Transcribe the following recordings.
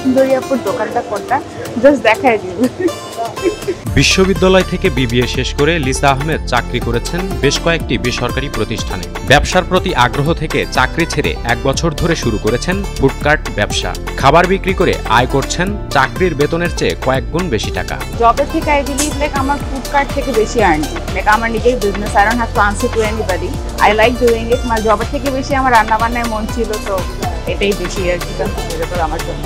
সুন্দরিয়াপুর দোকানটা কোনটা জাস্ট দেখাই দিই। বিশ্ববিদ্যালয় থেকে বিবিএ শেষ করে লিসা আহমেদ চাকরি করেছেন বেশ কয়েকটি বেসরকারি প্রতিষ্ঠানে। ব্যবসার প্রতি আগ্রহ থেকে চাকরি ছেড়ে 1 বছর ধরে শুরু করেছেন ফুডকার্ট ব্যবসা। খাবার বিক্রি করে আয় করছেন চাকরির বেতনের চেয়ে কয়েক গুণ বেশি টাকা। জবের থেকে আই বিলিভ লাইক আমার ফুডকার্ট থেকে বেশি আর্নিং, লাইক আমার নিজের business, I don't have to answer to anybody. I like doing it. আমার জবের থেকে বেশি আমার রান্না বান্নায় মন ছিল, তো এটাই বেশি আর কি কনসিডারেবল আমার জন্য।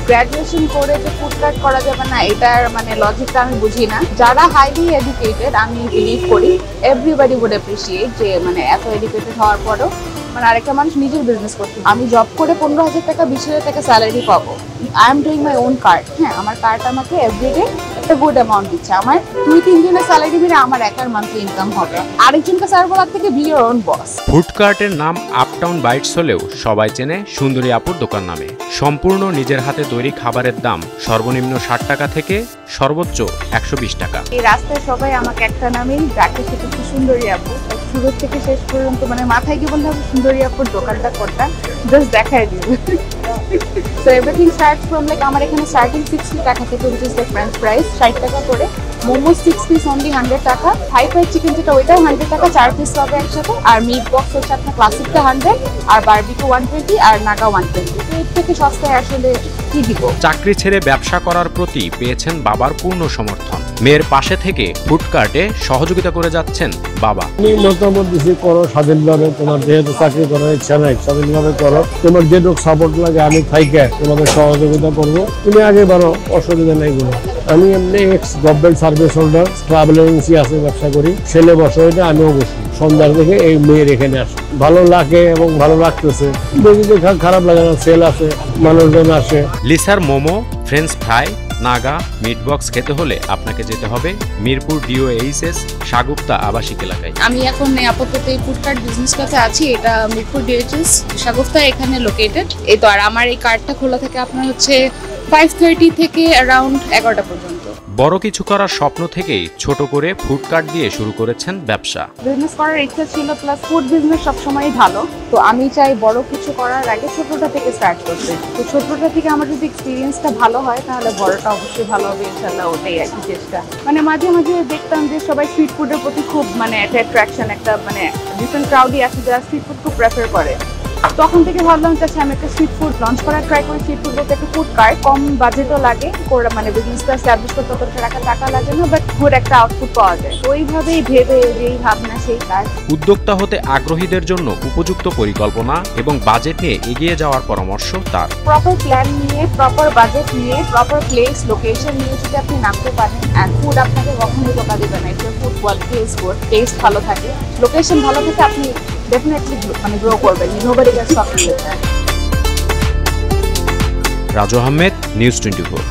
গ্র্যাজুয়েশন করে যে ফুডকার্ট করা যাবে না, এটার মানে লজিকটা আমি বুঝি না। যারা হাইলি এডুকেটেড, আমি বিলিভ করি এভরিবডি উড অ্যাপ্রিসিয়েট যে মানে এত এডুকেটেড হওয়ার পরও মানে আরেকটা মানুষ নিজের বিজনেস করছে। আমি জব করে 15,000 টাকা 20,000 টাকা স্যালারি পাবো। I am doing my own card. হ্যাঁ, আমার কার্ড আমাকে এভরিডে একটা গুড অ্যামাউন্ট দিচ্ছে। আমার 2-3 জনের স্যালারি মিলে আমার একার মান্থলি ইনকাম হবে। আরেকজনকে সার্ভ করার থেকে বি ইওর ওন বস। ফুডকার্টের নাম আপটাউন বাইটস হলেও সবাই চেনে সুন্দরী আপুর দোকান নামে। সম্পূর্ণ নিজের হাতে তৈরি খাবারের দাম সর্বনিম্ন 60 টাকা থেকে সর্বোচ্চ 120 টাকা। এই রাস্তায় সবাই আমাকে একটা নামেই ডাকে, সেটা হচ্ছে সুন্দরী আপু। শুরু থেকে শেষ পর্যন্ত মানে মাথায় কি বলতে হবে, সুন্দরী আপুর দোকানটা কোনটা জাস্ট দেখাই দিই। So everything starts from like আমার এখানে স্টার্টিং 60 টাকা থেকে, which is the French fries 60 টাকা করে। মোমো 6 পিস অনলি 100 টাকা। থাই ফ্রাইড চিকেন যেটা ওইটাও 100 টাকা, 4 পিস হবে একসাথে। আর মিট বক্স হচ্ছে আপনার ক্লাসিকটা 100, আর বারবিকিউ 120, আর নাগা 120। তো এর থেকে সস্তায় আসলে কি দিব। চাকরি ছেড়ে ব্যবসা করার প্রতি পেয়েছেন বাবার পূর্ণ সমর্থন। মেয়ের পাশে থেকে ফুডকার্টে সহযোগিতা করে যাচ্ছেন বাবা। আমি মতামত দিচ্ছি, করো স্বাধীনভাবে, তোমার যেহেতু চাকরি করার ইচ্ছা নাই, স্বাধীনভাবে করো। তোমার যেটুকু সাপোর্ট লাগে আমি থাইকে তোমাকে সহযোগিতা করবো, তুমি আগে বাড়ো, অসুবিধা নেই কোনো। আমি এমনি x government service holder, travel agency আছে, ব্যবসা করি। ছেলে বসে হইলে আমিও বসি। সন্ধ্যার থেকে এই মেয়ের এখানে আসে, ভালো লাগে এবং ভালো লাগতেছে। দেখি খারাপ লাগে না, সেল আছে, মানুষজন আসে। লিসার momo, French fry, Naga, meat box খেতে হলে আপনাকে যেতে হবে মিরপুর DOHS সাগুপ্তা আবাসিক এলাকায়। আমি এখন আপাতত এই ফুডকার্ট বিজনেসটাতে আছি। এটা মিরপুর DOHS সাগুপ্তা এখানে লোকেটেড। এই তো, আর আমার এই কার্ডটা খোলা থাকে আপনার হচ্ছে 5:30 থেকে অ্যারাউন্ড 11টা পর্যন্ত। বড় কিছু করার স্বপ্ন থেকেই ছোট করে ফুডকার্ট দিয়ে শুরু করেছেন ব্যবসা। বিজনেস করার ইচ্ছা ছিল, প্লাস ফুড বিজনেস সবসময়ই ভালো। তো আমি চাই বড় কিছু করার আগে ছোটটা থেকে স্টার্ট করতে। তো ছোটটা থেকে আমার যদি এক্সপিরিয়েন্সটা ভালো হয় তাহলে বড়টা অবশ্যই ভালো হবে ইনশাল্লাহ। ওটাই আর কি চেষ্টা। মানে মাঝে মাঝে দেখতাম যে সবাই স্ট্রিট ফুডের প্রতি খুব মানে একটা অ্যাট্রাকশন, একটা মানে ডিফারেন্ট ক্রাউডই আছে যারা স্ট্রিট ফুড খুব প্রেফার করে। তখন থেকে ভাবলাম যে আমি একটা স্ট্রিট ফুড লঞ্চ করার ট্রাই করি। স্ট্রিট ফুড বলতে একটা ফুড কার্ট, কম বাজেটও লাগে, মানে বিজনেসটা এস্টাবলিশ করতে তত টাকা লাগে না, বাট গুড একটা আউটপুট পাওয়া যায়। ওইভাবেই ভেবে যেই ভাবনা সেই কাজ। উদ্যোক্তা হতে আগ্রহীদের জন্য উপযুক্ত পরিকল্পনা এবং বাজেট নিয়ে এগিয়ে যাওয়ার পরামর্শ তার। প্রপার প্ল্যান নিয়ে, প্রপার বাজেট নিয়ে, প্রপার প্লেস লোকেশন নিয়ে যদি আপনি নামতে পারেন, অ্যান্ড ফুড আপনাকে কখনোই ধোকা দেবে না। এটা food quality is good, test ভালো থাকে, লোকেশন ভালো থাকে, আপনি ডেফিনেটলি মানে গ্রো করবেন। Nobody can stop you. Raju Ahmed, news 24।